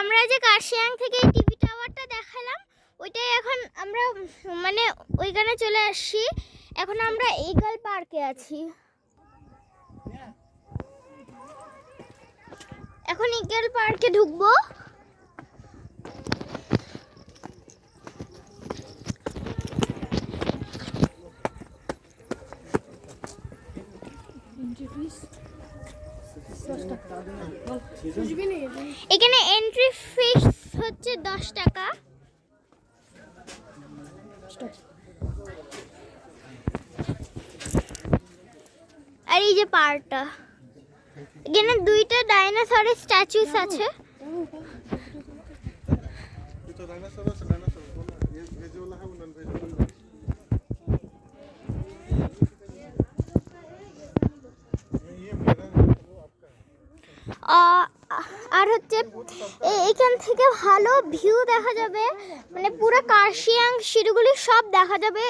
আমরা যে কার্শিয়াং থেকে এই টিভি টাওয়ারটা দেখালাম ওইটাই এখন আমরা মানে ওইখানে চলে আসছি। এখন আমরা ঈগল পার্কে আছি। এখন ঈগল পার্কে ঢুকবো। এখানে এন্ট্রি ফিস হচ্ছে 10 টাকা। আর এই যে পার্কটা, এখানে দুইটা ডাইনোসরের স্ট্যাচুস আছে। আর হচ্ছে এখান থেকে ভালো ভিউ দেখা যাবে, মানে পুরো কার্শিয়াং শিলিগুড়ি সব দেখা যাবে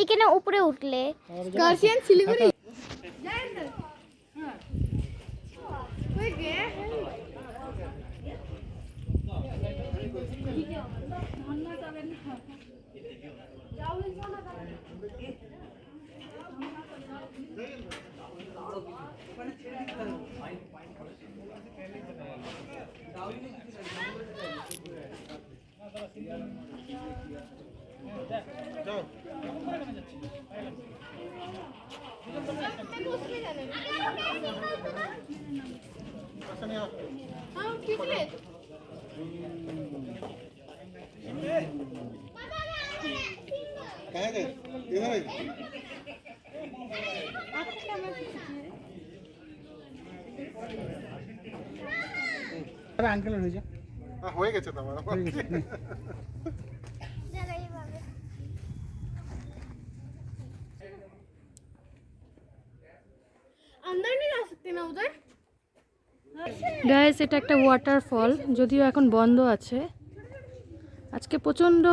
এইখানে উপরে উঠলে। কার্শিয়াং শিলিগুড়ি আঙ্কেল হয়ে যা হয়ে গেছে তোমার গাইস, এটা একটা ওয়াটারফল, যদিও এখন বন্ধ আছে। আজকে প্রচণ্ড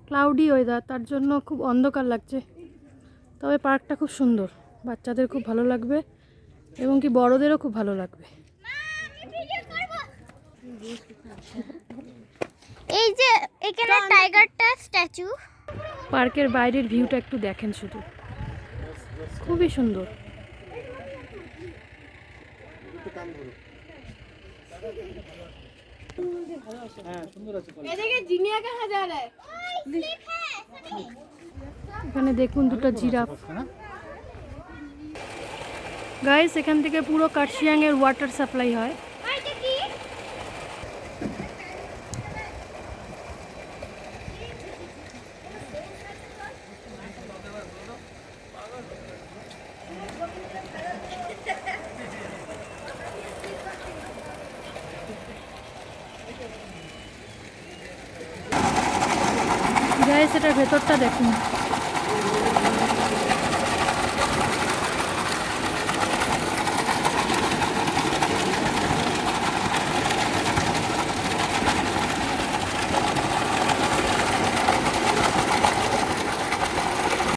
ক্লাউডি ওয়েদার, তার জন্য খুব অন্ধকার লাগছে। তবে পার্কটা খুব সুন্দর, বাচ্চাদের খুব ভালো লাগবে এবং কি বড়দেরও খুব ভালো লাগবে। এই যে এখানে টাইগারটা স্ট্যাচু। পার্কের বাইরের ভিউটা একটু দেখেন, শুধু খুবই সুন্দর। এখানে দেখুন দুটো জিরাফ। গাইস, এখান থেকে পুরো কার্শিয়াং এর ওয়াটার সাপ্লাই হয়। গাইস, এটার ভেতরটা দেখুন।